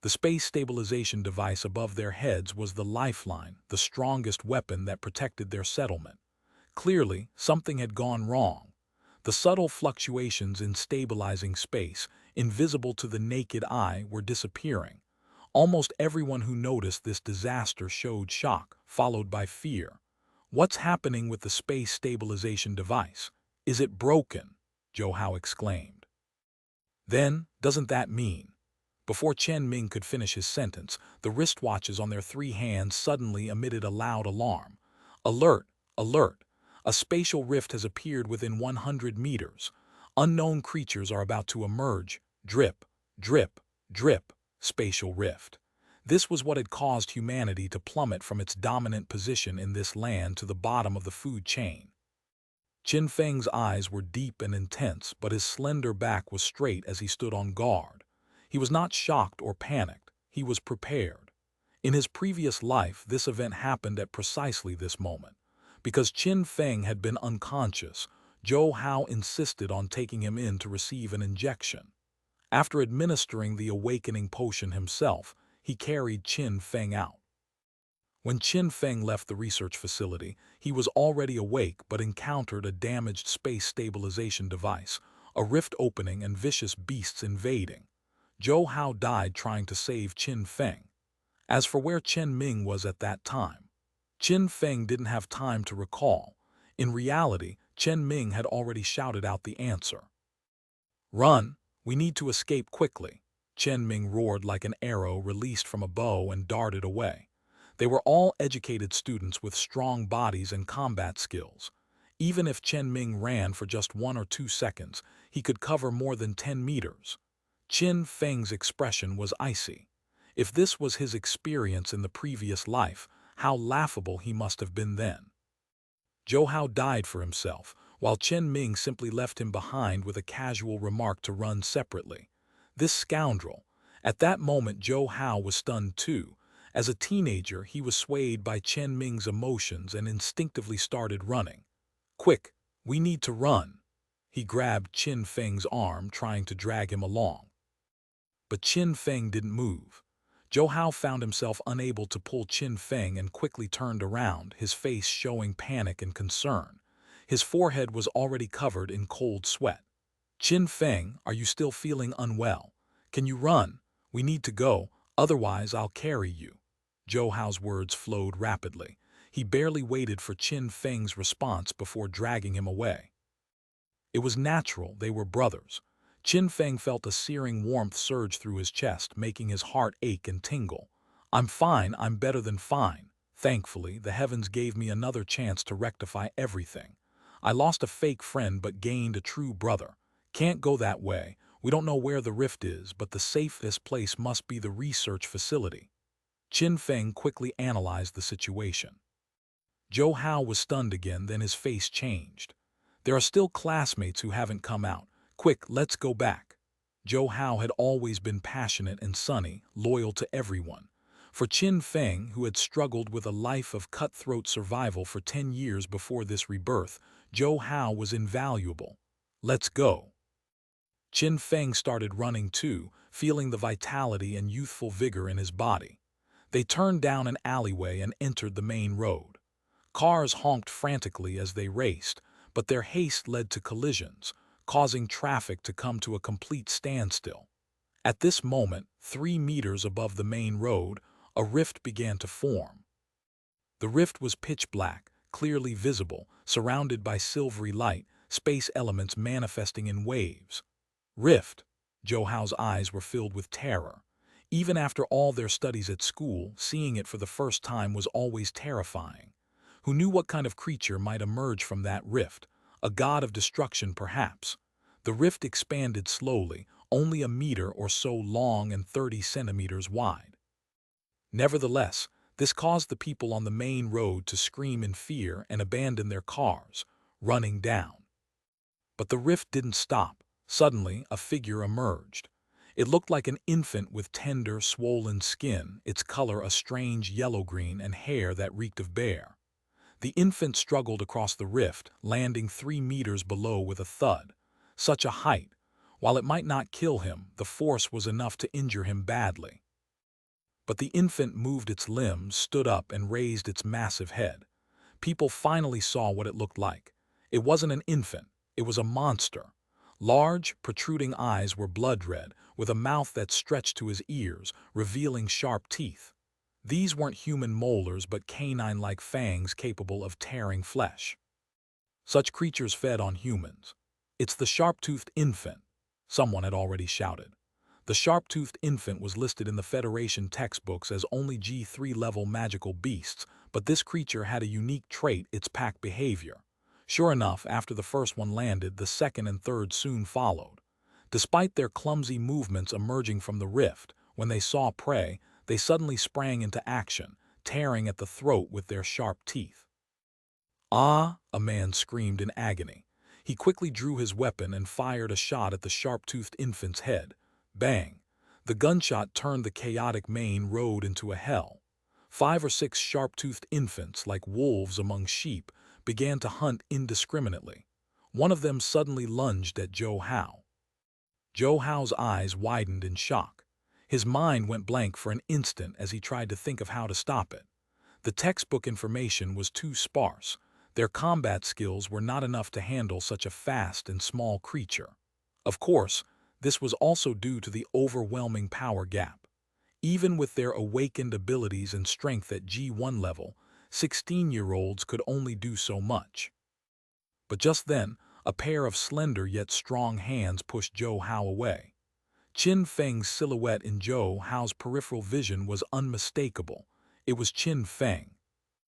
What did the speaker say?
The space stabilization device above their heads was the lifeline, the strongest weapon that protected their settlement. Clearly, something had gone wrong. The subtle fluctuations in stabilizing space, invisible to the naked eye, were disappearing. Almost everyone who noticed this disaster showed shock, followed by fear. "What's happening with the space stabilization device? Is it broken?" Zhou Hao exclaimed. Then, doesn't that mean? Before Chen Ming could finish his sentence, the wristwatches on their three hands suddenly emitted a loud alarm. "Alert! Alert! A spatial rift has appeared within 100 meters. Unknown creatures are about to emerge. Drip, drip, drip, spatial rift." This was what had caused humanity to plummet from its dominant position in this land to the bottom of the food chain. Qin Feng's eyes were deep and intense, but his slender back was straight as he stood on guard. He was not shocked or panicked. He was prepared. In his previous life, this event happened at precisely this moment. Because Qin Feng had been unconscious, Zhou Hao insisted on taking him in to receive an injection. After administering the awakening potion himself, he carried Qin Feng out. When Qin Feng left the research facility, he was already awake but encountered a damaged space stabilization device, a rift opening and vicious beasts invading. Zhou Hao died trying to save Qin Feng. As for where Chen Ming was at that time, Qin Feng didn't have time to recall. In reality, Chen Ming had already shouted out the answer. "Run! We need to escape quickly!" Chen Ming roared like an arrow released from a bow and darted away. They were all educated students with strong bodies and combat skills. Even if Chen Ming ran for just 1 or 2 seconds, he could cover more than 10 meters. Qin Feng's expression was icy. If this was his experience in the previous life, how laughable he must have been then. Zhou Hao died for himself, while Chen Ming simply left him behind with a casual remark to run separately. This scoundrel. At that moment Zhou Hao was stunned too. As a teenager, he was swayed by Chen Ming's emotions and instinctively started running. "Quick, we need to run." He grabbed Qin Feng's arm, trying to drag him along. But Qin Feng didn't move. Zhou Hao found himself unable to pull Qin Feng and quickly turned around, his face showing panic and concern. His forehead was already covered in cold sweat. "Qin Feng, are you still feeling unwell? Can you run? We need to go, otherwise I'll carry you." Zhou Hao's words flowed rapidly. He barely waited for Qin Feng's response before dragging him away. It was natural, they were brothers. Qin Feng felt a searing warmth surge through his chest, making his heart ache and tingle. "I'm fine, I'm better than fine. Thankfully, the heavens gave me another chance to rectify everything. I lost a fake friend but gained a true brother. Can't go that way. We don't know where the rift is, but the safest place must be the research facility." Qin Feng quickly analyzed the situation. Zhou Hao was stunned again, then his face changed. "There are still classmates who haven't come out. Quick, let's go back." Zhou Hao had always been passionate and sunny, loyal to everyone. For Qin Feng, who had struggled with a life of cutthroat survival for 10 years before this rebirth, Zhou Hao was invaluable. "Let's go." Qin Feng started running too, feeling the vitality and youthful vigor in his body. They turned down an alleyway and entered the main road. Cars honked frantically as they raced, but their haste led to collisions, causing traffic to come to a complete standstill. At this moment, 3 meters above the main road, a rift began to form. The rift was pitch black, clearly visible, surrounded by silvery light, space elements manifesting in waves. Rift! Zhou Hao's eyes were filled with terror. Even after all their studies at school, seeing it for the first time was always terrifying. Who knew what kind of creature might emerge from that rift? A god of destruction, perhaps. The rift expanded slowly, only a meter or so long and 30 centimeters wide. Nevertheless, this caused the people on the main road to scream in fear and abandon their cars, running down. But the rift didn't stop. Suddenly, a figure emerged. It looked like an infant with tender, swollen skin, its color a strange yellow-green, and hair that reeked of bear. The infant struggled across the rift, landing 3 meters below with a thud. Such a height! While it might not kill him, the force was enough to injure him badly. But the infant moved its limbs, stood up, and raised its massive head. People finally saw what it looked like. It wasn't an infant, it was a monster. Large, protruding eyes were blood red, with a mouth that stretched to his ears, revealing sharp teeth. These weren't human molars but canine-like fangs capable of tearing flesh. Such creatures fed on humans. "It's the sharp-toothed infant," someone had already shouted. The sharp-toothed infant was listed in the Federation textbooks as only G3 level magical beasts, but this creature had a unique trait: its pack behavior. Sure enough, after the first one landed, the second and third soon followed. Despite their clumsy movements emerging from the rift, when they saw prey, they suddenly sprang into action, tearing at the throat with their sharp teeth. "Ah!" a man screamed in agony. He quickly drew his weapon and fired a shot at the sharp-toothed infant's head. Bang! The gunshot turned the chaotic main road into a hell. 5 or 6 sharp-toothed infants, like wolves among sheep, began to hunt indiscriminately. One of them suddenly lunged at Zhou Hao. Zhou Hao's eyes widened in shock. His mind went blank for an instant as he tried to think of how to stop it. The textbook information was too sparse. Their combat skills were not enough to handle such a fast and small creature. Of course, this was also due to the overwhelming power gap. Even with their awakened abilities and strength at G1 level, 16-year-olds could only do so much. But just then, a pair of slender yet strong hands pushed Zhou Hao away. Qin Feng's silhouette in Zhou Hao's peripheral vision was unmistakable. It was Qin Feng.